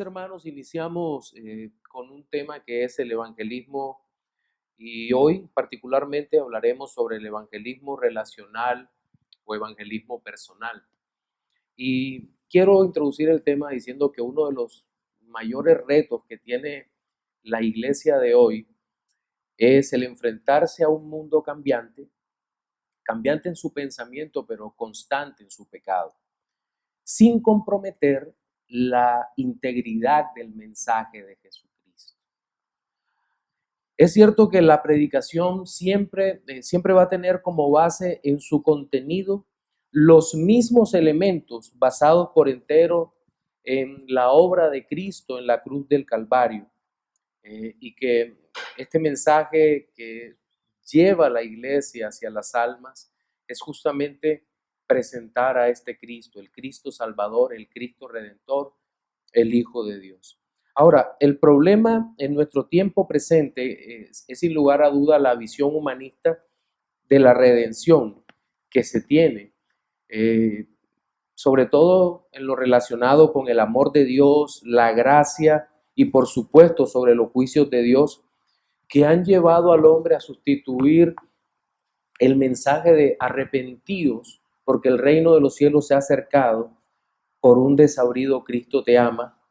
Mis hermanos, iniciamos con un tema que es el evangelismo y hoy particularmente hablaremos sobre el evangelismo relacional o evangelismo personal. Y quiero introducir el tema diciendo que uno de los mayores retos que tiene la iglesia de hoy es el enfrentarse a un mundo cambiante, cambiante en su pensamiento, pero constante en su pecado, sin comprometer la integridad del mensaje de Jesucristo. Es cierto que la predicación siempre va a tener como base en su contenido los mismos elementos basados por entero en la obra de Cristo en la cruz del Calvario, y que este mensaje que lleva a la iglesia hacia las almas es justamente presentar a este Cristo, el Cristo Salvador, el Cristo Redentor, el Hijo de Dios. Ahora, el problema en nuestro tiempo presente es sin lugar a duda la visión humanista de la redención que se tiene, sobre todo en lo relacionado con el amor de Dios, la gracia y por supuesto sobre los juicios de Dios que han llevado al hombre a sustituir el mensaje de arrepentidos porque el reino de los cielos se ha acercado por un desabrido Cristo te ama,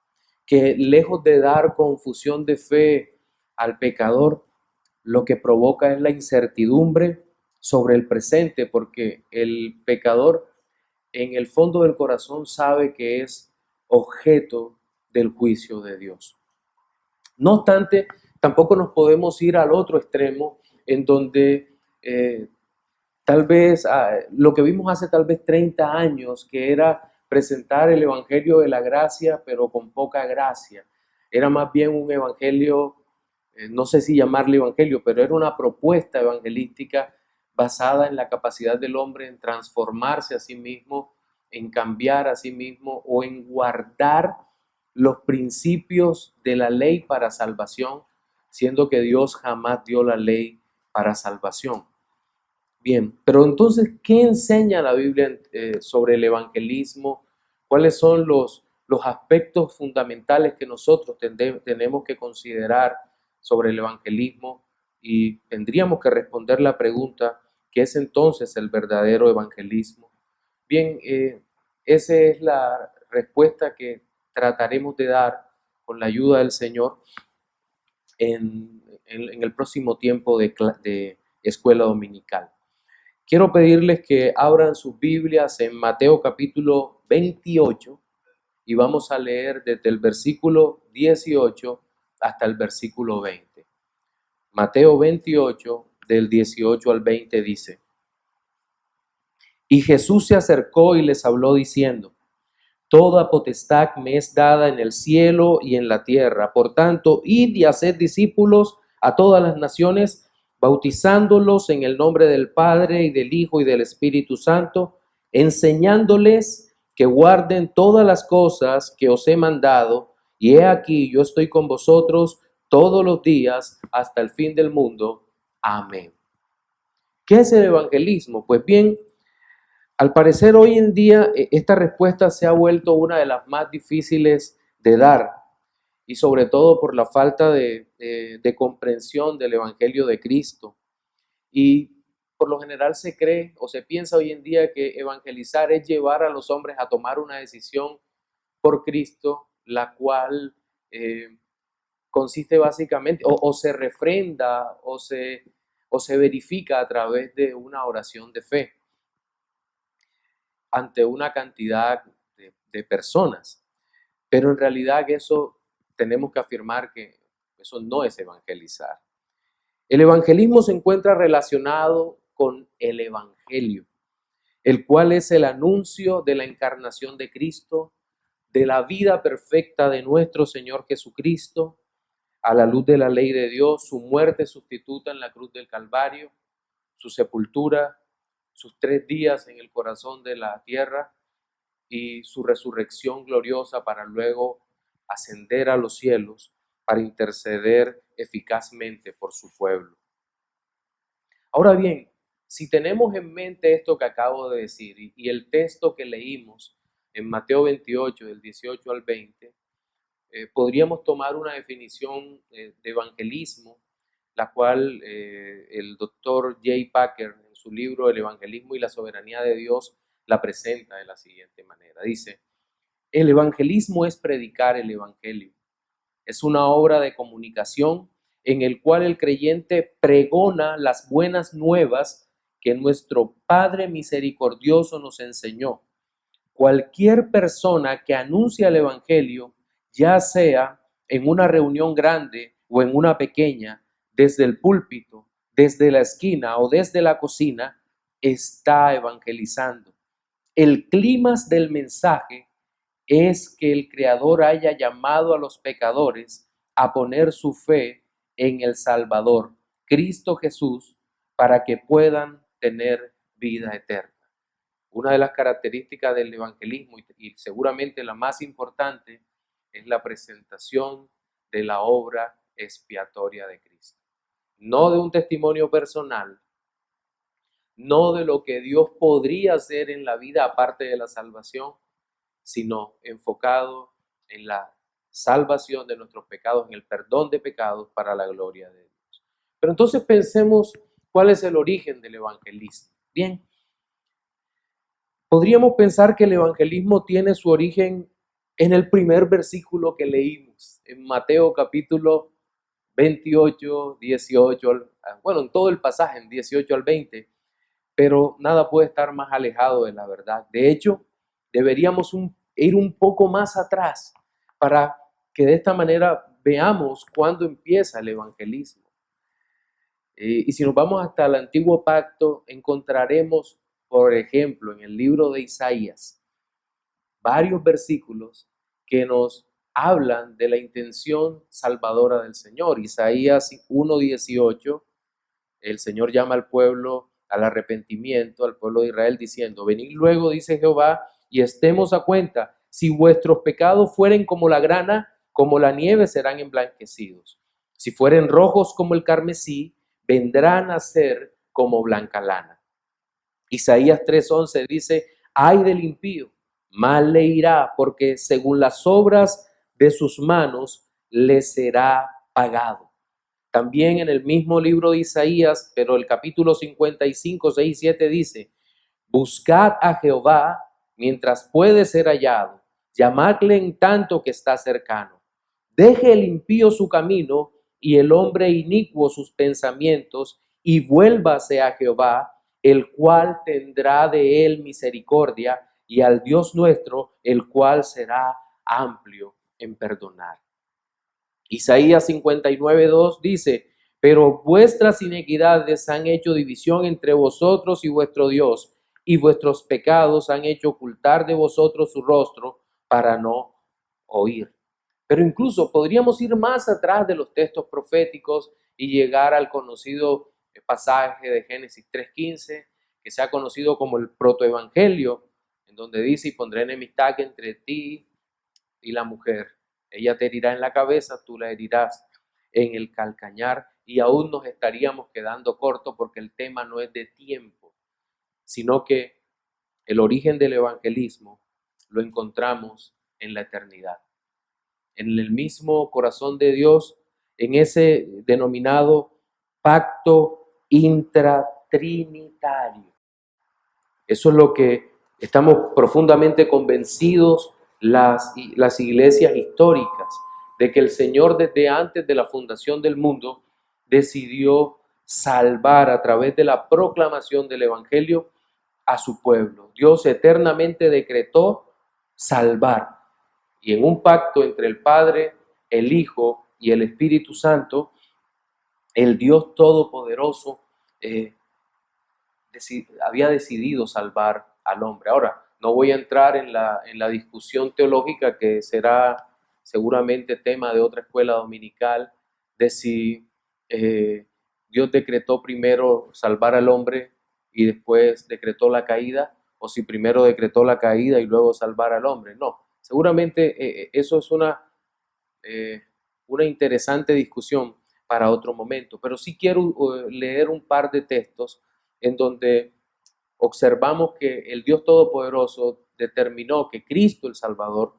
que lejos de dar confusión de fe al pecador, lo que provoca es la incertidumbre sobre el presente, porque el pecador en el fondo del corazón sabe que es objeto del juicio de Dios. No obstante, tampoco nos podemos ir al otro extremo en donde tal vez lo que vimos hace tal vez 30 años, que era presentar el evangelio de la gracia, pero con poca gracia. Era más bien un evangelio, no sé si llamarle evangelio, pero era una propuesta evangelística basada en la capacidad del hombre en transformarse a sí mismo, en cambiar a sí mismo o en guardar los principios de la ley para salvación, siendo que Dios jamás dio la ley para salvación. Bien, pero entonces, ¿qué enseña la Biblia sobre el evangelismo? ¿Cuáles son los aspectos fundamentales que nosotros tenemos que considerar sobre el evangelismo? Y tendríamos que responder la pregunta, ¿qué es entonces el verdadero evangelismo? Bien, esa es la respuesta que trataremos de dar con la ayuda del Señor en el próximo tiempo de escuela dominical. Quiero pedirles que abran sus Biblias en Mateo capítulo 28 y vamos a leer desde el versículo 18 hasta el versículo 20. Mateo 28, del 18 al 20 dice: Y Jesús se acercó y les habló diciendo: Toda potestad me es dada en el cielo y en la tierra. Por tanto, id y haced discípulos a todas las naciones, bautizándolos en el nombre del Padre y del Hijo y del Espíritu Santo, enseñándoles que guarden todas las cosas que os he mandado. Y he aquí, yo estoy con vosotros todos los días hasta el fin del mundo. Amén. ¿Qué es el evangelismo? Pues bien, al parecer hoy en día esta respuesta se ha vuelto una de las más difíciles de dar, y sobre todo por la falta de comprensión del Evangelio de Cristo. Y por lo general se cree o se piensa hoy en día que evangelizar es llevar a los hombres a tomar una decisión por Cristo, la cual consiste básicamente o se refrenda o se verifica a través de una oración de fe ante una cantidad de personas. Pero en realidad eso tenemos que afirmar que eso no es evangelizar. El evangelismo se encuentra relacionado con el evangelio, el cual es el anuncio de la encarnación de Cristo, de la vida perfecta de nuestro Señor Jesucristo, a la luz de la ley de Dios, su muerte sustituta en la cruz del Calvario, su sepultura, sus 3 días en el corazón de la tierra y su resurrección gloriosa para luego ascender a los cielos para interceder eficazmente por su pueblo. Ahora bien, si tenemos en mente esto que acabo de decir y el texto que leímos en Mateo 28, del 18 al 20, podríamos tomar una definición de evangelismo, la cual el doctor J. Packer, en su libro El evangelismo y la soberanía de Dios, la presenta de la siguiente manera. Dice: el evangelismo es predicar el evangelio. Es una obra de comunicación en el cual el creyente pregona las buenas nuevas que nuestro Padre misericordioso nos enseñó. Cualquier persona que anuncia el evangelio, ya sea en una reunión grande o en una pequeña, desde el púlpito, desde la esquina o desde la cocina, está evangelizando. El clímax del mensaje es que el Creador haya llamado a los pecadores a poner su fe en el Salvador, Cristo Jesús, para que puedan tener vida eterna. Una de las características del evangelismo, y seguramente la más importante, es la presentación de la obra expiatoria de Cristo. No de un testimonio personal, no de lo que Dios podría hacer en la vida aparte de la salvación, sino enfocado en la salvación de nuestros pecados, en el perdón de pecados para la gloria de Dios. Pero entonces pensemos cuál es el origen del evangelismo. Bien, podríamos pensar que el evangelismo tiene su origen en el primer versículo que leímos, en Mateo capítulo 28, 18, bueno, en todo el pasaje, en 18 al 20, pero nada puede estar más alejado de la verdad. De hecho, deberíamos ir un poco más atrás para que de esta manera veamos cuándo empieza el evangelismo. Y si nos vamos hasta el Antiguo Pacto, encontraremos, por ejemplo, en el libro de Isaías, varios versículos que nos hablan de la intención salvadora del Señor. Isaías 1:18, el Señor llama al pueblo al arrepentimiento, al pueblo de Israel, diciendo: venid luego, dice Jehová, y estemos a cuenta. Si vuestros pecados fueren como la grana, como la nieve serán emblanquecidos. Si fueren rojos como el carmesí, vendrán a ser como blanca lana. Isaías 3:11 dice: ay del impío, mal le irá, porque según las obras de sus manos le será pagado. También en el mismo libro de Isaías, pero el capítulo 55, 6 y 7 dice: buscad a Jehová mientras puede ser hallado, llamadle en tanto que está cercano. Deje el impío su camino y el hombre inicuo sus pensamientos, y vuélvase a Jehová, el cual tendrá de él misericordia, y al Dios nuestro, el cual será amplio en perdonar. Isaías 59:2 dice: pero vuestras iniquidades han hecho división entre vosotros y vuestro Dios, y vuestros pecados han hecho ocultar de vosotros su rostro para no oír. Pero incluso podríamos ir más atrás de los textos proféticos y llegar al conocido pasaje de Génesis 3:15, que se ha conocido como el protoevangelio, en donde dice: y pondré enemistad entre ti y la mujer. Ella te herirá en la cabeza, tú la herirás en el calcañar. Y aún nos estaríamos quedando cortos porque el tema no es de tiempo, sino que el origen del evangelismo lo encontramos en la eternidad, en el mismo corazón de Dios, en ese denominado pacto intratrinitario. Eso es lo que estamos profundamente convencidos las iglesias históricas, de que el Señor desde antes de la fundación del mundo decidió salvar a través de la proclamación del evangelio a su pueblo. Dios eternamente decretó salvar, y en un pacto entre el Padre, el Hijo y el Espíritu Santo, el Dios Todopoderoso había decidido salvar al hombre. Ahora, no voy a entrar en la discusión teológica, que será seguramente tema de otra escuela dominical, de si Dios decretó primero salvar al hombre y después decretó la caída, o si primero decretó la caída y luego salvar al hombre. No, seguramente eso es una interesante discusión para otro momento, pero sí quiero leer un par de textos en donde observamos que el Dios Todopoderoso determinó que Cristo el Salvador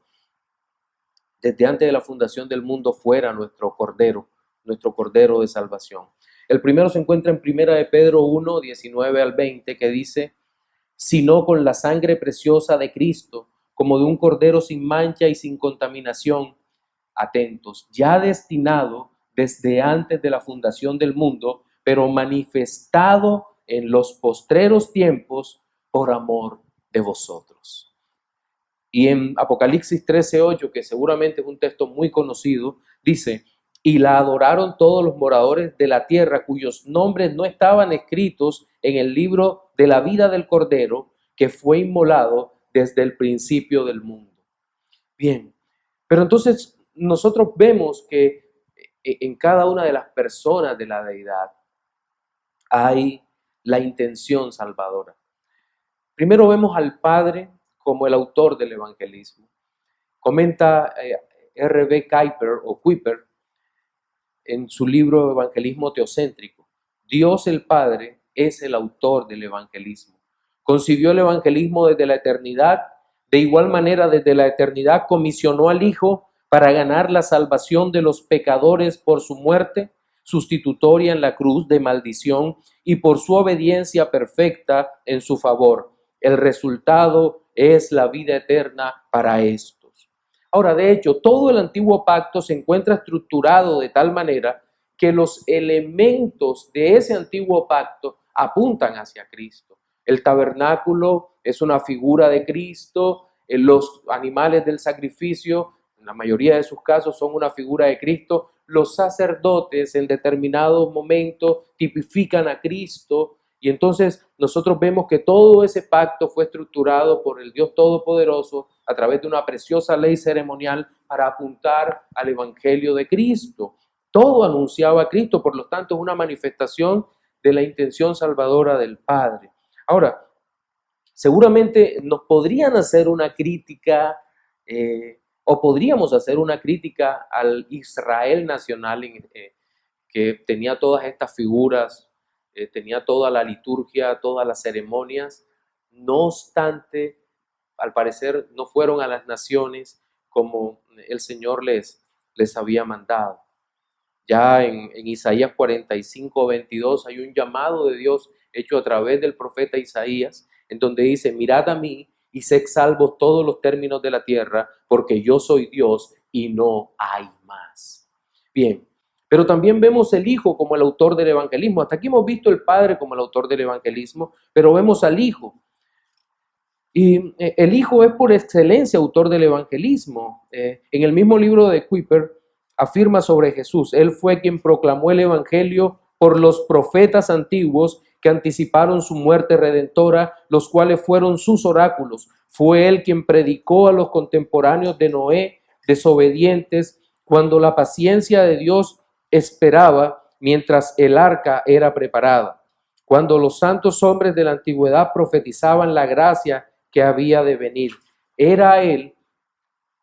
desde antes de la fundación del mundo fuera nuestro Cordero de salvación. El primero se encuentra en 1 de Pedro 1, 19 al 20, que dice: sino con la sangre preciosa de Cristo, como de un cordero sin mancha y sin contaminación, atentos, ya destinado desde antes de la fundación del mundo, pero manifestado en los postreros tiempos por amor de vosotros. Y en Apocalipsis 13:8, que seguramente es un texto muy conocido, dice: y la adoraron todos los moradores de la tierra, cuyos nombres no estaban escritos en el libro de la vida del Cordero, que fue inmolado desde el principio del mundo. Bien, pero entonces nosotros vemos que en cada una de las personas de la deidad hay la intención salvadora. Primero vemos al Padre como el autor del evangelismo. Comenta R.B. Kuiper en su libro Evangelismo Teocéntrico: Dios el Padre es el autor del evangelismo. Concibió el evangelismo desde la eternidad. De igual manera, desde la eternidad comisionó al Hijo para ganar la salvación de los pecadores por su muerte sustitutoria en la cruz de maldición y por su obediencia perfecta en su favor. El resultado es la vida eterna para estos. Ahora, de hecho, todo el antiguo pacto se encuentra estructurado de tal manera que los elementos de ese antiguo pacto apuntan hacia Cristo. El tabernáculo es una figura de Cristo, los animales del sacrificio, en la mayoría de sus casos, son una figura de Cristo. Los sacerdotes en determinados momentos tipifican a Cristo, y entonces nosotros vemos que todo ese pacto fue estructurado por el Dios Todopoderoso a través de una preciosa ley ceremonial para apuntar al Evangelio de Cristo. Todo anunciaba a Cristo, por lo tanto es una manifestación de la intención salvadora del Padre. Ahora, seguramente nos podrían hacer una crítica o podríamos hacer una crítica al Israel nacional que tenía todas estas figuras, tenía toda la liturgia, todas las ceremonias. No obstante, al parecer no fueron a las naciones como el Señor les había mandado. Ya en Isaías 45:22 hay un llamado de Dios hecho a través del profeta Isaías, en donde dice: mirad a mí y sed salvos todos los términos de la tierra, porque yo soy Dios y no hay más. Bien, pero también vemos el Hijo como el autor del evangelismo. Hasta aquí hemos visto el Padre como el autor del evangelismo, pero vemos al Hijo. Y el Hijo es por excelencia autor del evangelismo. En el mismo libro de Kuiper afirma sobre Jesús: Él fue quien proclamó el evangelio por los profetas antiguos que anticiparon su muerte redentora, los cuales fueron sus oráculos. Fue Él quien predicó a los contemporáneos de Noé, desobedientes, cuando la paciencia de Dios esperaba mientras el arca era preparada. Cuando los santos hombres de la antigüedad profetizaban la gracia que había de venir. Era el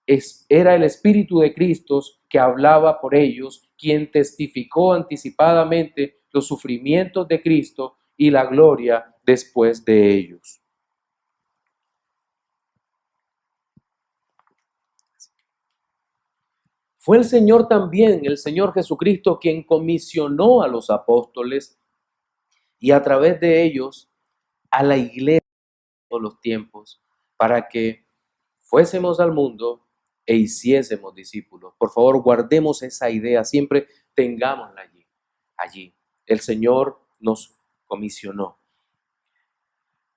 Espíritu de Cristo que hablaba por ellos, quien testificó anticipadamente los sufrimientos de Cristo y la gloria después de ellos. Fue el Señor también, el Señor Jesucristo, quien comisionó a los apóstoles y a través de ellos a la iglesia de todos los tiempos, para que fuésemos al mundo e hiciésemos discípulos. Por favor, guardemos esa idea, siempre tengámosla allí. El Señor nos comisionó.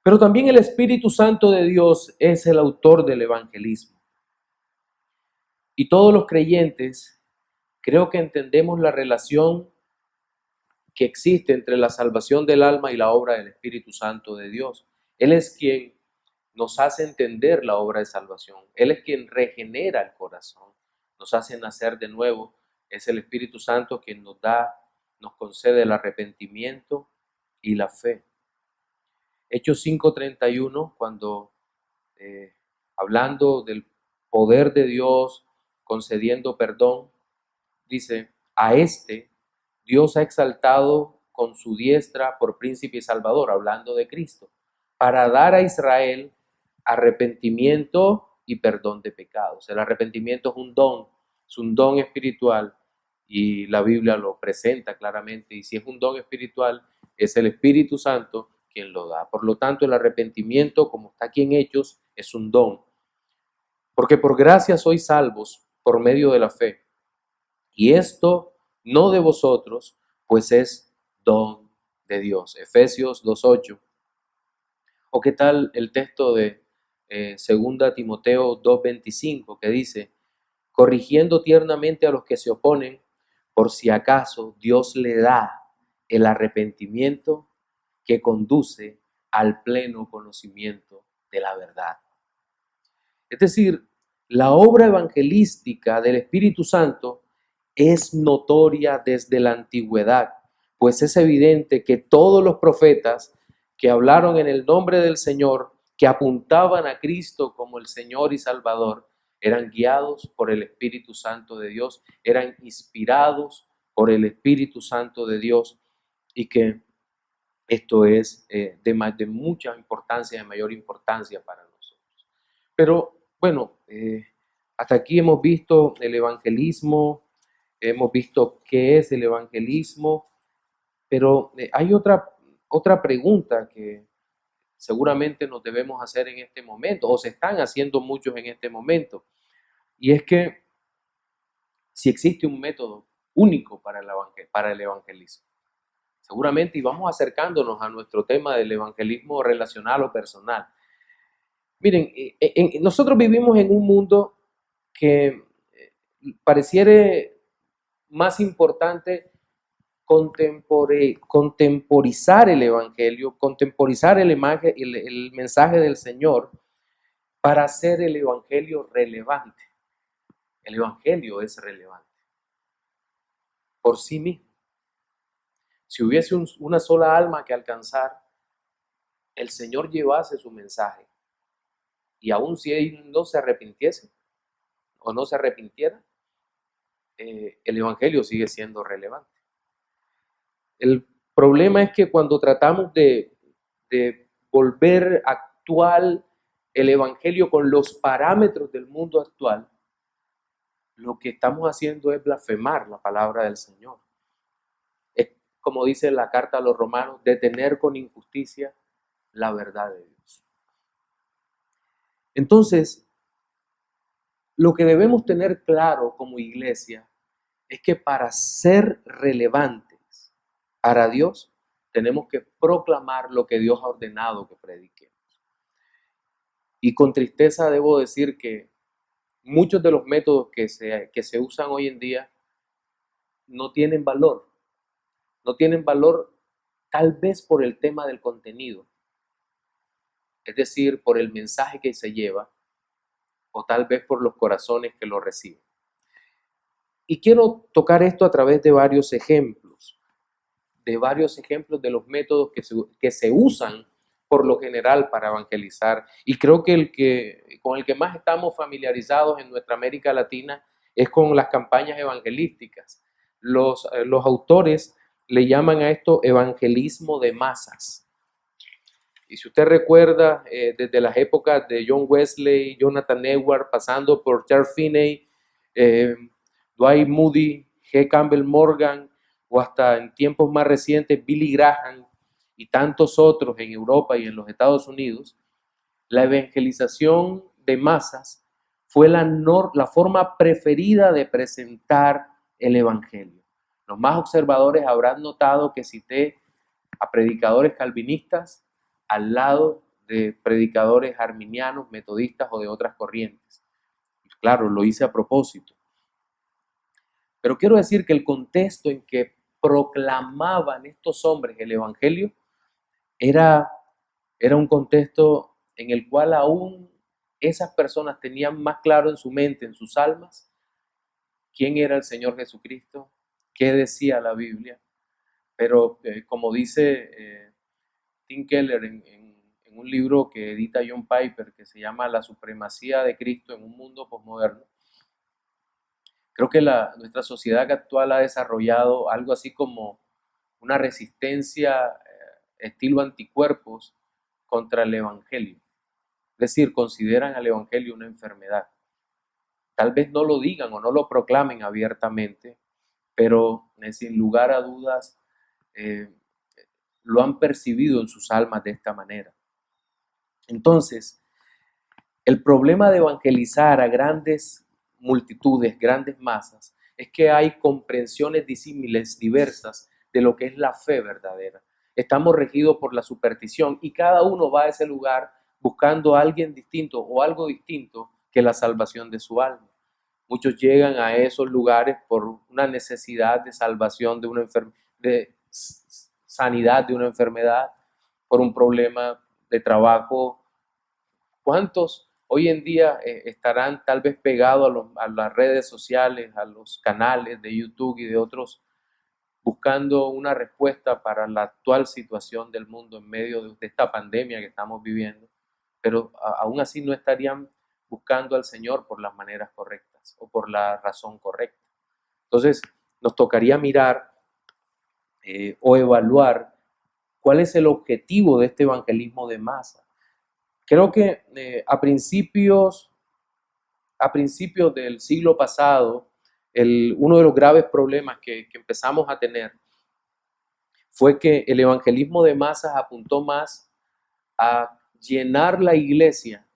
Pero también el Espíritu Santo de Dios es el autor del evangelismo. Y todos los creyentes creo que entendemos la relación que existe entre la salvación del alma y la obra del Espíritu Santo de Dios. Él es quien nos hace entender la obra de salvación. Él es quien regenera el corazón, nos hace nacer de nuevo. Es el Espíritu Santo quien nos concede el arrepentimiento y la fe. Hechos 5:31, cuando hablando del poder de Dios concediendo perdón, dice: a Dios ha exaltado con su diestra por príncipe y salvador, hablando de Cristo, para dar a Israel arrepentimiento y perdón de pecados. El arrepentimiento es un don Es un don espiritual y la Biblia lo presenta claramente. Y si es un don espiritual, es el Espíritu Santo quien lo da. Por lo tanto, el arrepentimiento, como está aquí en Hechos, es un don. Porque por gracia sois salvos por medio de la fe. Y esto no de vosotros, pues es don de Dios. Efesios 2:8. ¿O qué tal el texto de 2 Timoteo 2:25 que dice, corrigiendo tiernamente a los que se oponen, por si acaso Dios le da el arrepentimiento que conduce al pleno conocimiento de la verdad? Es decir, la obra evangelística del Espíritu Santo es notoria desde la antigüedad, pues es evidente que todos los profetas que hablaron en el nombre del Señor, que apuntaban a Cristo como el Señor y Salvador, eran guiados por el Espíritu Santo de Dios, eran inspirados por el Espíritu Santo de Dios, y que esto es de mucha importancia, de mayor importancia para nosotros. Pero bueno, hasta aquí hemos visto el evangelismo, hemos visto qué es el evangelismo, pero hay otra pregunta que seguramente nos debemos hacer en este momento, o se están haciendo muchos en este momento, y es que si existe un método único para el evangelismo. Seguramente, y vamos acercándonos a nuestro tema del evangelismo relacional o personal. Miren, nosotros vivimos en un mundo que pareciera más importante contemporizar el evangelio, contemporizar el mensaje del Señor para hacer el evangelio relevante. El evangelio es relevante por sí mismo. Si hubiese una sola alma que alcanzar, el Señor llevase su mensaje, y aun si él no se arrepintiese o no se arrepintiera, el evangelio sigue siendo relevante. El problema es que cuando tratamos de volver actual el evangelio con los parámetros del mundo actual, lo que estamos haciendo es blasfemar la palabra del Señor. Es como dice la carta a los romanos, detener con injusticia la verdad de Dios. Entonces, lo que debemos tener claro como iglesia es que para ser relevantes para Dios, tenemos que proclamar lo que Dios ha ordenado que prediquemos. Y con tristeza debo decir que muchos de los métodos que se usan hoy en día no tienen valor. No tienen valor tal vez por el tema del contenido, es decir, por el mensaje que se lleva, o tal vez por los corazones que lo reciben. Y quiero tocar esto a través de varios ejemplos de los métodos que se usan por lo general para evangelizar. Y creo que con el que más estamos familiarizados en nuestra América Latina es con las campañas evangelísticas. Los autores le llaman a esto evangelismo de masas. Y si usted recuerda, desde las épocas de John Wesley, Jonathan Edwards, pasando por Charles Finney, Dwight Moody, G. Campbell Morgan, o hasta en tiempos más recientes Billy Graham y tantos otros en Europa y en los Estados Unidos, la evangelización de masas fue la forma preferida de presentar el evangelio. Los más observadores habrán notado que cité a predicadores calvinistas al lado de predicadores arminianos, metodistas o de otras corrientes. Claro, lo hice a propósito. Pero quiero decir que el contexto en que proclamaban estos hombres el evangelio era un contexto en el cual aún esas personas tenían más claro en su mente, en sus almas, quién era el Señor Jesucristo, qué decía la Biblia. Pero como dice Tim Keller en un libro que edita John Piper, que se llama La supremacía de Cristo en un mundo posmoderno, creo que nuestra sociedad actual ha desarrollado algo así como una resistencia estilo anticuerpos contra el evangelio. Es decir, consideran al evangelio una enfermedad. Tal vez no lo digan o no lo proclamen abiertamente, pero sin lugar a dudas eh, lo han percibido en sus almas de esta manera. Entonces, el problema de evangelizar a grandes multitudes, grandes masas, es que hay comprensiones disímiles, diversas, de lo que es la fe verdadera. Estamos regidos por la superstición y cada uno va a ese lugar buscando a alguien distinto o algo distinto que la salvación de su alma. Muchos llegan a esos lugares por una necesidad de salvación de una de sanidad de una enfermedad, por un problema de trabajo. ¿Cuántos hoy en día estarán tal vez pegados a las redes sociales, a los canales de YouTube y de otros, buscando una respuesta para la actual situación del mundo en medio de esta pandemia que estamos viviendo, pero aún así no estarían buscando al Señor por las maneras correctas o por la razón correcta? Entonces, nos tocaría mirar o evaluar cuál es el objetivo de este evangelismo de masa. Creo que a principios del siglo pasado, uno de los graves problemas que empezamos a tener fue que el evangelismo de masas apuntó más a llenar la iglesia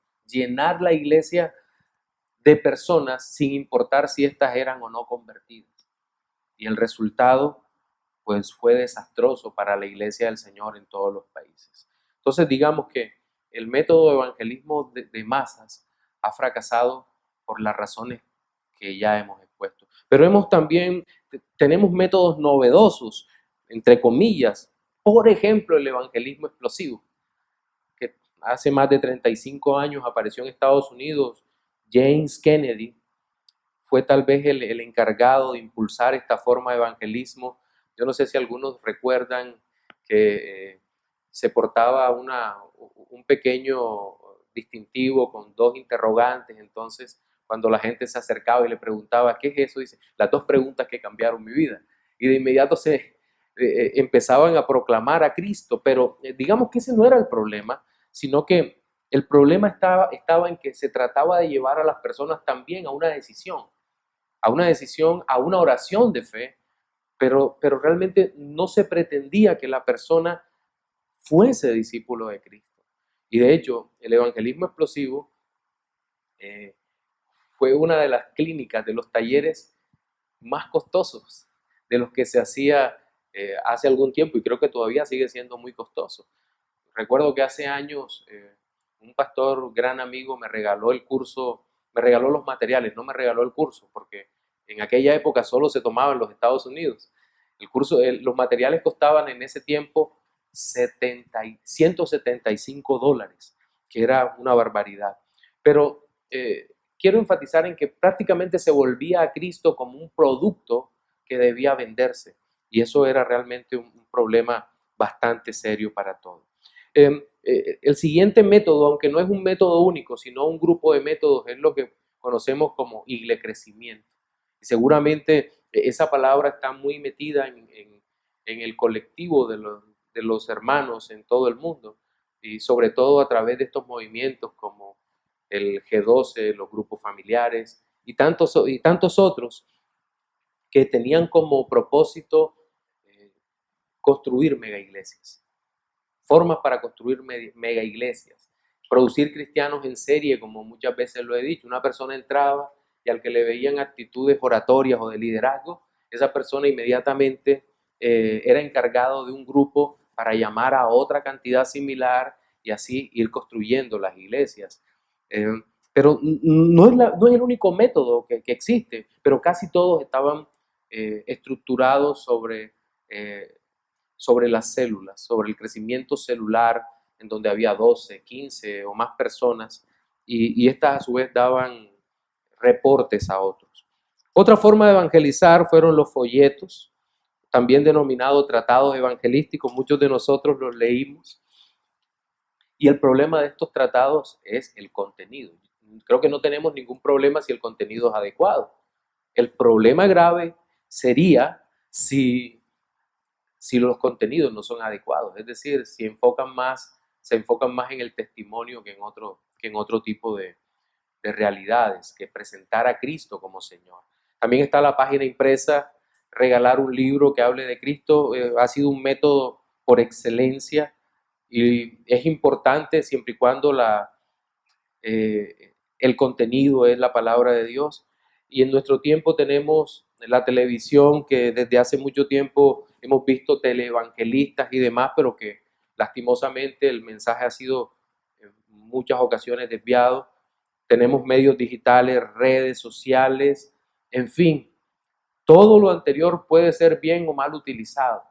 de personas sin importar si éstas eran o no convertidas. Y el resultado, pues, fue desastroso para la iglesia del Señor en todos los países. Entonces, digamos que el método de evangelismo de masas ha fracasado por las razones que ya hemos expuesto. Pero tenemos métodos novedosos, entre comillas. Por ejemplo, el evangelismo explosivo, que hace más de 35 años apareció en Estados Unidos. James Kennedy fue tal vez el encargado de impulsar esta forma de evangelismo. Yo no sé si algunos recuerdan que se portaba un pequeño distintivo con dos interrogantes. Entonces, cuando la gente se acercaba y le preguntaba, ¿qué es eso? Dice, las dos preguntas que cambiaron mi vida. Y de inmediato empezaban a proclamar a Cristo, pero digamos que ese no era el problema, sino que el problema estaba en que se trataba de llevar a las personas también a una decisión, a una oración de fe, pero realmente no se pretendía que la persona fuese discípulo de Cristo. Y de hecho, el evangelismo explosivo fue una de las clínicas, de los talleres más costosos de los que se hacía hace algún tiempo, y creo que todavía sigue siendo muy costoso. Recuerdo que hace años un pastor, gran amigo, me regaló el curso, me regaló los materiales, no me regaló el curso, porque en aquella época solo se tomaba en los Estados Unidos. Los materiales costaban en ese tiempo $175, que era una barbaridad. Pero quiero enfatizar en que prácticamente se volvía a Cristo como un producto que debía venderse, y eso era realmente un problema bastante serio para todos. El siguiente método, aunque no es un método único, sino un grupo de métodos, es lo que conocemos como iglecrecimiento. Y seguramente esa palabra está muy metida en el colectivo de los hermanos en todo el mundo, y sobre todo a través de estos movimientos como el G12, los grupos familiares y tantos otros que tenían como propósito construir mega iglesias, formas para construir mega iglesias, producir cristianos en serie, como muchas veces lo he dicho. Una persona entraba y al que le veían actitudes oratorias o de liderazgo, esa persona inmediatamente era encargado de un grupo para llamar a otra cantidad similar y así ir construyendo las iglesias. Eh, pero no es el único método que existe, pero casi todos estaban estructurados sobre las células, sobre el crecimiento celular, en donde había 12, 15 o más personas, y estas a su vez daban reportes a otros. Otra forma de evangelizar fueron los folletos, también denominados tratados evangelísticos. Muchos de nosotros los leímos, y el problema de estos tratados es el contenido. Creo que no tenemos ningún problema si el contenido es adecuado. El problema grave sería si los contenidos no son adecuados, es decir, si se enfocan más en el testimonio que en otro tipo de de realidades, que presentar a Cristo como Señor. También está la página impresa, regalar un libro que hable de Cristo, ha sido un método por excelencia y es importante siempre y cuando el contenido es la palabra de Dios. Y en nuestro tiempo tenemos la televisión, que desde hace mucho tiempo hemos visto teleevangelistas y demás, pero que lastimosamente el mensaje ha sido en muchas ocasiones desviado. Tenemos medios digitales, redes sociales, en fin, todo lo anterior puede ser bien o mal utilizado,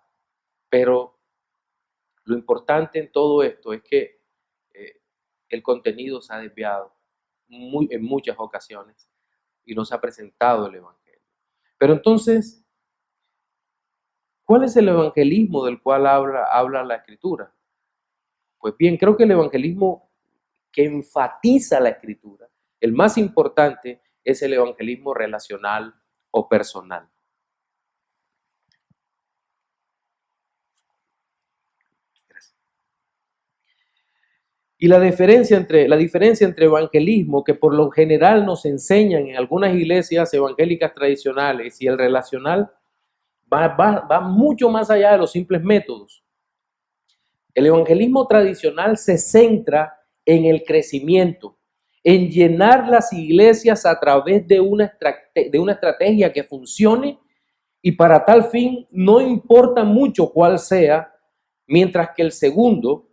pero lo importante en todo esto es que el contenido se ha desviado en muchas ocasiones y no se ha presentado el Evangelio. Pero entonces, ¿cuál es el evangelismo del cual habla la Escritura? Pues bien, creo que el evangelismo que enfatiza la Escritura, el más importante, es el evangelismo relacional o personal. Y la diferencia entre evangelismo, que por lo general nos enseñan en algunas iglesias evangélicas tradicionales, y el relacional, va mucho más allá de los simples métodos. El evangelismo tradicional se centra en el crecimiento, en llenar las iglesias a través de una estrategia que funcione, y para tal fin no importa mucho cuál sea, mientras que el segundo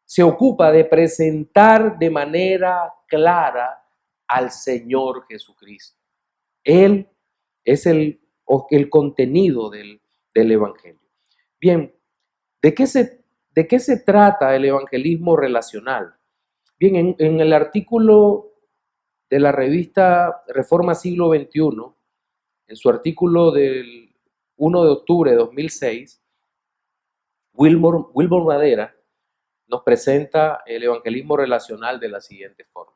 se ocupa de presentar de manera clara al Señor Jesucristo. Él es el contenido del Evangelio. Bien, ¿de qué se trata el evangelismo relacional? Bien, en el artículo de la revista Reforma Siglo XXI, en su artículo del 1 de octubre de 2006, Wilbur Madera nos presenta el evangelismo relacional de la siguiente forma.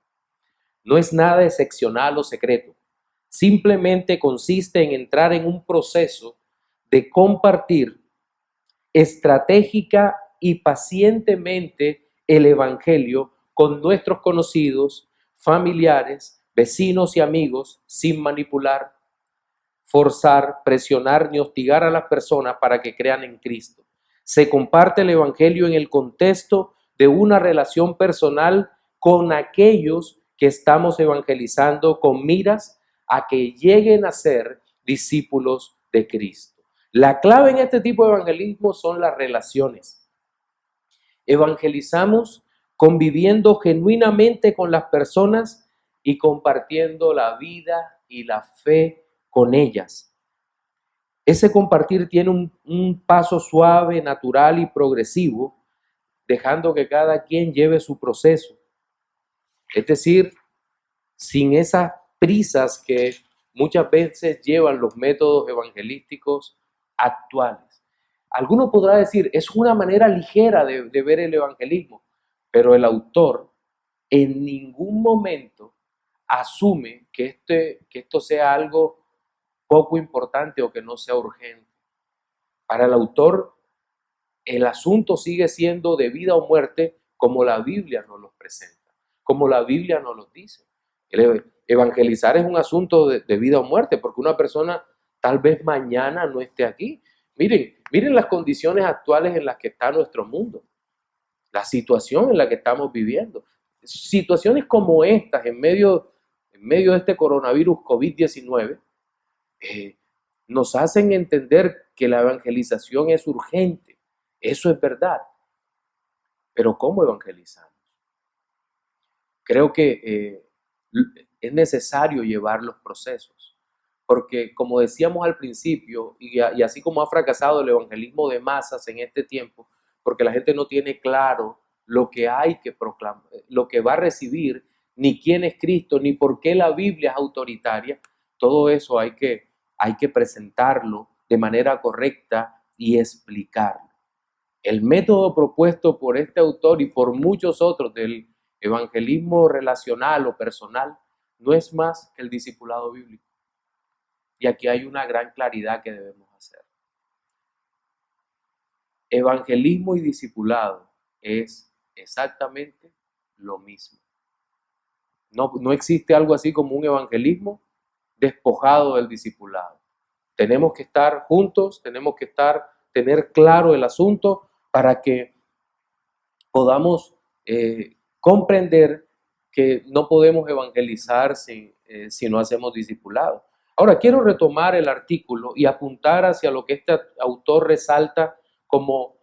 No es nada excepcional o secreto, simplemente consiste en entrar en un proceso de compartir estratégica y pacientemente el evangelio con nuestros conocidos, familiares, vecinos y amigos, sin manipular, forzar, presionar ni hostigar a las personas para que crean en Cristo. Se comparte el evangelio en el contexto de una relación personal con aquellos que estamos evangelizando, con miras a que lleguen a ser discípulos de Cristo. La clave en este tipo de evangelismo son las relaciones. Evangelizamos conviviendo genuinamente con las personas y compartiendo la vida y la fe con ellas. Ese compartir tiene un paso suave, natural y progresivo, dejando que cada quien lleve su proceso. Es decir, sin esas prisas que muchas veces llevan los métodos evangelísticos actuales. Alguno podrá decir, es una manera ligera de ver el evangelismo, pero el autor en ningún momento asume que esto sea algo poco importante o que no sea urgente. Para el autor, el asunto sigue siendo de vida o muerte, como la Biblia nos los presenta, como la Biblia nos los dice. Evangelizar es un asunto de vida o muerte, porque una persona tal vez mañana no esté aquí. Miren las condiciones actuales en las que está nuestro mundo, la situación en la que estamos viviendo. Situaciones como estas, en medio de este coronavirus COVID-19, nos hacen entender que la evangelización es urgente. Eso es verdad. Pero ¿cómo evangelizamos? Creo que es necesario llevar los procesos, porque como decíamos al principio, y así como ha fracasado el evangelismo de masas en este tiempo, porque la gente no tiene claro lo que hay que proclamar, lo que va a recibir, ni quién es Cristo, ni por qué la Biblia es autoritaria, todo eso hay que presentarlo de manera correcta y explicarlo. El método propuesto por este autor y por muchos otros del evangelismo relacional o personal no es más que el discipulado bíblico. Y aquí hay una gran claridad que debemos hacer. Evangelismo y discipulado es exactamente lo mismo. No existe algo así como un evangelismo despojado del discipulado. Tenemos que estar juntos, tenemos que tener claro el asunto para que podamos comprender que no podemos evangelizar si no hacemos discipulado. Ahora, quiero retomar el artículo y apuntar hacia lo que este autor resalta como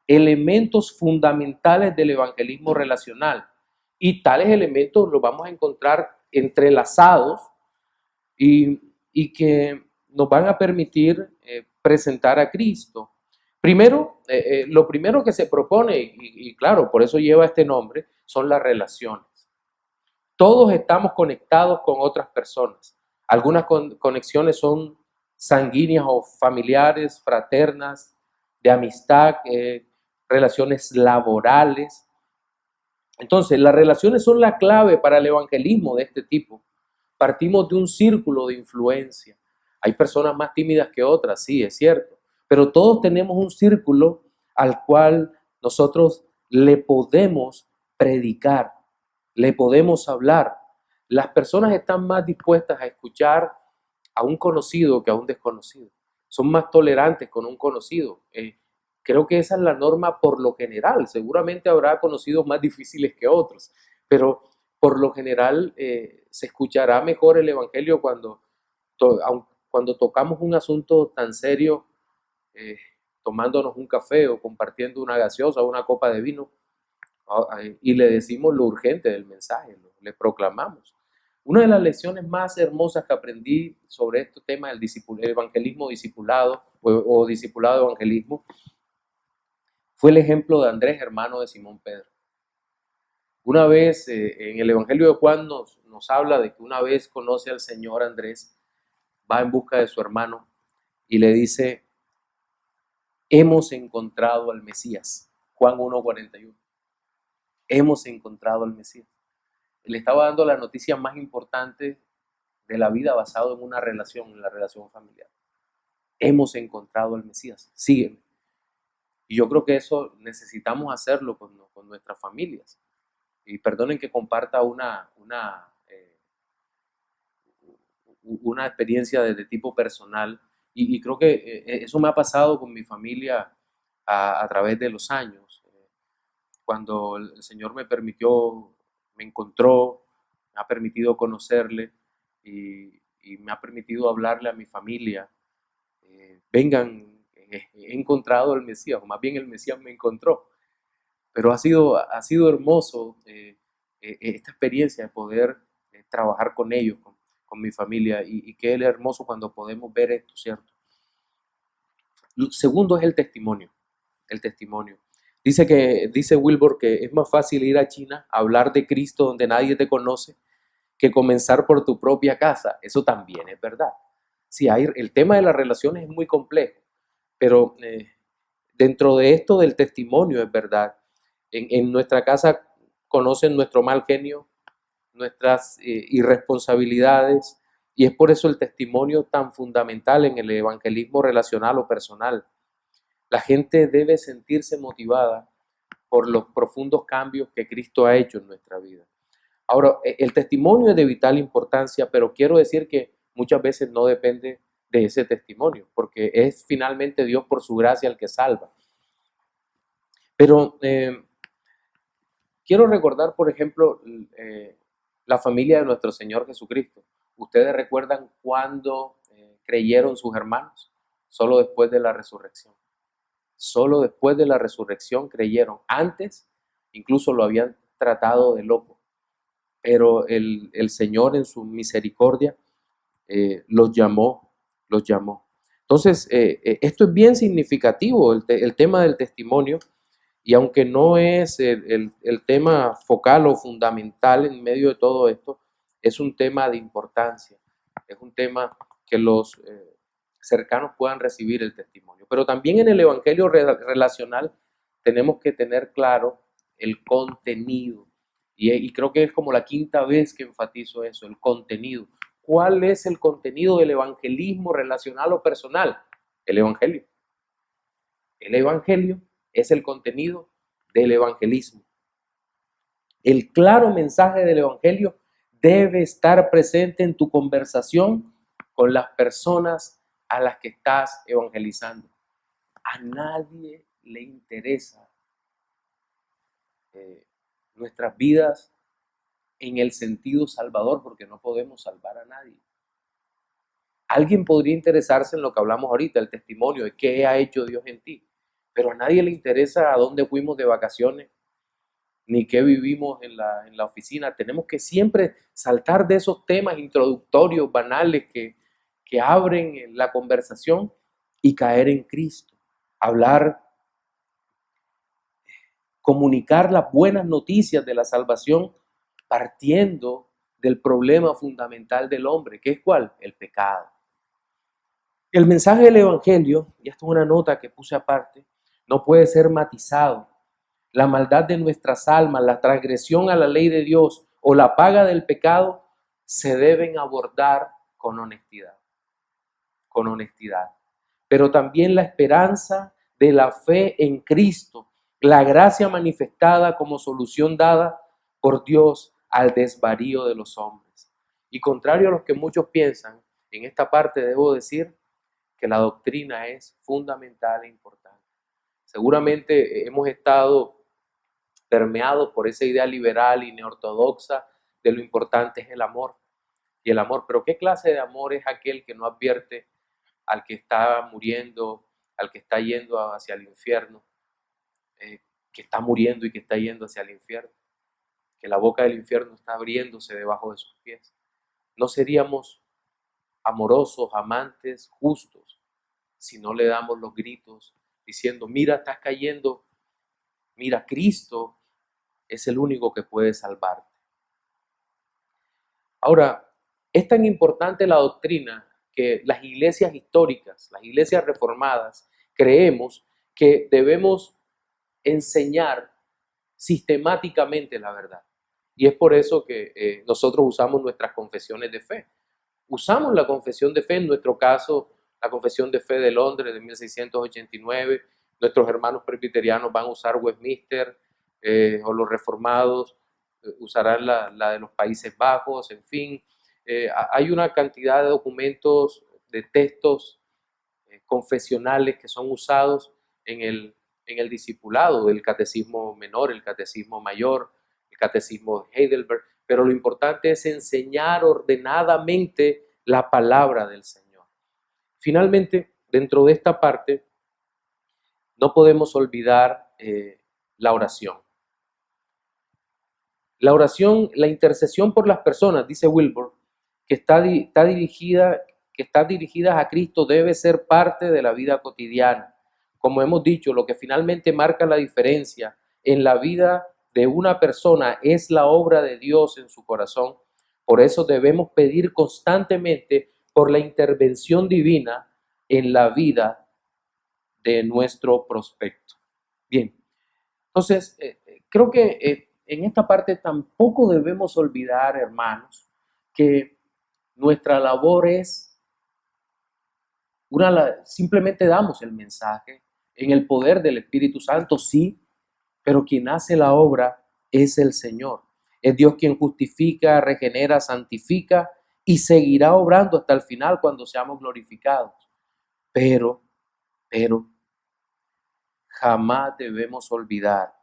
elementos fundamentales del evangelismo relacional. Y tales elementos los vamos a encontrar entrelazados y que nos van a permitir presentar a Cristo. Primero, lo primero que se propone, y claro, por eso lleva este nombre, son las relaciones. Todos estamos conectados con otras personas. Algunas conexiones son sanguíneas o familiares, fraternas, de amistad, relaciones laborales. Entonces, las relaciones son la clave para el evangelismo de este tipo. Partimos de un círculo de influencia. Hay personas más tímidas que otras, sí, es cierto, pero todos tenemos un círculo al cual nosotros le podemos predicar, le podemos hablar. Las personas están más dispuestas a escuchar a un conocido que a un desconocido. Son más tolerantes con un conocido. Creo que esa es la norma por lo general. Seguramente habrá conocidos más difíciles que otros, pero por lo general se escuchará mejor el evangelio cuando tocamos un asunto tan serio, tomándonos un café o compartiendo una gaseosa o una copa de vino, y le decimos lo urgente del mensaje, le proclamamos. Una de las lecciones más hermosas que aprendí sobre este tema del evangelismo discipulado o discipulado evangelismo fue el ejemplo de Andrés, hermano de Simón Pedro. Una vez, en el Evangelio de Juan nos habla de que una vez conoce al Señor Andrés, va en busca de su hermano y le dice, hemos encontrado al Mesías. Juan 1:41. Hemos encontrado al Mesías. Le estaba dando la noticia más importante de la vida basado en una relación, en la relación familiar. Hemos encontrado al Mesías, sígueme. Y yo creo que eso necesitamos hacerlo con nuestras familias. Y perdonen que comparta una experiencia de tipo personal. Y creo que eso me ha pasado con mi familia a través de los años. Cuando el Señor me encontró, me ha permitido conocerle y me ha permitido hablarle a mi familia. Vengan, he encontrado al Mesías, o más bien el Mesías me encontró. Pero ha sido hermoso esta experiencia de poder trabajar con ellos, con mi familia, y que es hermoso cuando podemos ver esto, ¿cierto? Lo segundo es el testimonio. El testimonio. Dice Wilbur que es más fácil ir a China a hablar de Cristo donde nadie te conoce que comenzar por tu propia casa. Eso también es verdad. Sí, el tema de las relaciones es muy complejo, pero dentro de esto del testimonio es verdad. En nuestra casa conocen nuestro mal genio, nuestras irresponsabilidades, y es por eso el testimonio tan fundamental en el evangelismo relacional o personal. La gente debe sentirse motivada por los profundos cambios que Cristo ha hecho en nuestra vida. Ahora, el testimonio es de vital importancia, pero quiero decir que muchas veces no depende de ese testimonio, porque es finalmente Dios por su gracia el que salva. Pero quiero recordar, por ejemplo, la familia de nuestro Señor Jesucristo. ¿Ustedes recuerdan cuándo creyeron sus hermanos? Solo después de la resurrección. Solo después de la resurrección creyeron. Antes incluso lo habían tratado de loco. Pero el Señor en su misericordia los llamó. Entonces, esto es bien significativo, el tema del testimonio, y aunque no es el tema focal o fundamental en medio de todo esto, es un tema de importancia, es un tema que los cercanos puedan recibir el testimonio. Pero también en el evangelio relacional tenemos que tener claro el contenido, y creo que es como la quinta vez que enfatizo eso, el contenido. ¿Cuál es el contenido del evangelismo relacional o personal? El evangelio. El evangelio es el contenido del evangelismo. El claro mensaje del Evangelio debe estar presente en tu conversación con las personas a las que estás evangelizando. A nadie le interesa nuestras vidas en el sentido salvador, porque no podemos salvar a nadie. Alguien podría interesarse en lo que hablamos ahorita, el testimonio de qué ha hecho Dios en ti, pero a nadie le interesa a dónde fuimos de vacaciones, ni qué vivimos en la oficina. Tenemos que siempre saltar de esos temas introductorios, banales, que abren la conversación y caer en Cristo. Hablar, comunicar las buenas noticias de la salvación partiendo del problema fundamental del hombre, que es ¿cuál? El pecado. El mensaje del Evangelio, y esto es una nota que puse aparte, no puede ser matizado. La maldad de nuestras almas, la transgresión a la ley de Dios o la paga del pecado se deben abordar con honestidad. Con honestidad. Pero también la esperanza de la fe en Cristo, la gracia manifestada como solución dada por Dios al desvarío de los hombres. Y contrario a lo que muchos piensan, en esta parte debo decir que la doctrina es fundamental e importante. Seguramente hemos estado permeados por esa idea liberal y neortodoxa de lo importante es el amor. Y el amor, pero ¿qué clase de amor es aquel que no advierte al que está muriendo, al que está yendo hacia el infierno, que está muriendo y que está yendo hacia el infierno? Que la boca del infierno está abriéndose debajo de sus pies. No seríamos amorosos, amantes, justos, si no le damos los gritos diciendo, mira, estás cayendo, mira, Cristo es el único que puede salvarte. Ahora, es tan importante la doctrina que las iglesias históricas, las iglesias reformadas, creemos que debemos enseñar sistemáticamente la verdad. Y es por eso que nosotros usamos nuestras confesiones de fe. Usamos la confesión de fe, en nuestro caso, la confesión de fe de Londres de 1689. Nuestros hermanos presbiterianos van a usar Westminster, o los reformados usarán la de los Países Bajos, en fin. Hay una cantidad de documentos, de textos confesionales que son usados en el discipulado, el catecismo menor, el catecismo mayor, el catecismo de Heidelberg, pero lo importante es enseñar ordenadamente la palabra del Señor. Finalmente, dentro de esta parte, no podemos olvidar la oración. La oración, la intercesión por las personas, dice Wilbur, que están dirigidas a Cristo, debe ser parte de la vida cotidiana. Como hemos dicho, lo que finalmente marca la diferencia en la vida de una persona es la obra de Dios en su corazón. Por eso debemos pedir constantemente por la intervención divina en la vida de nuestro prospecto. Bien, entonces, creo que en esta parte tampoco debemos olvidar, hermanos, que nuestra labor es simplemente damos el mensaje en el poder del Espíritu Santo, sí, pero quien hace la obra es el Señor. Es Dios quien justifica, regenera, santifica y seguirá obrando hasta el final cuando seamos glorificados. Pero, jamás debemos olvidar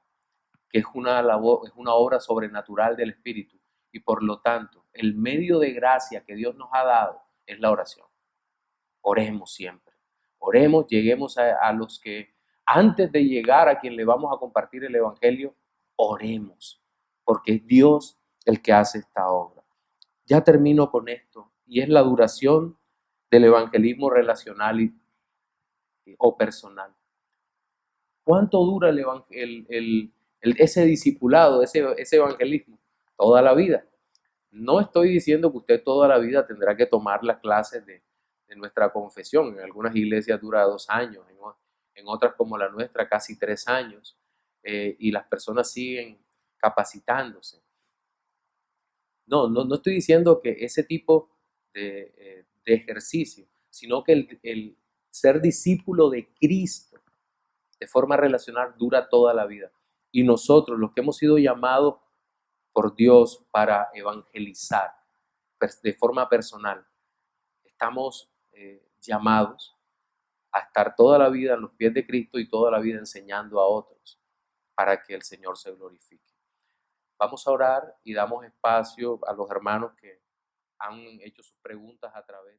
que es una labor, es una obra sobrenatural del Espíritu y por lo tanto el medio de gracia que Dios nos ha dado es la oración. Oremos siempre, oremos, lleguemos a los que antes de llegar a quien le vamos a compartir el Evangelio, oremos, porque es Dios el que hace esta obra. Ya termino con esto y es la duración del evangelismo relacional o personal. ¿Cuánto dura ese discipulado, ese evangelismo? Toda la vida. No estoy diciendo que usted toda la vida tendrá que tomar las clases de nuestra confesión. En algunas iglesias dura 2 años, en otras como la nuestra casi 3 años, y las personas siguen capacitándose. No estoy diciendo que ese tipo de ejercicio, sino que el ser discípulo de Cristo de forma relacional dura toda la vida. Y nosotros, los que hemos sido llamados por Dios para evangelizar de forma personal. Estamos llamados a estar toda la vida en los pies de Cristo y toda la vida enseñando a otros para que el Señor se glorifique. Vamos a orar y damos espacio a los hermanos que han hecho sus preguntas a través de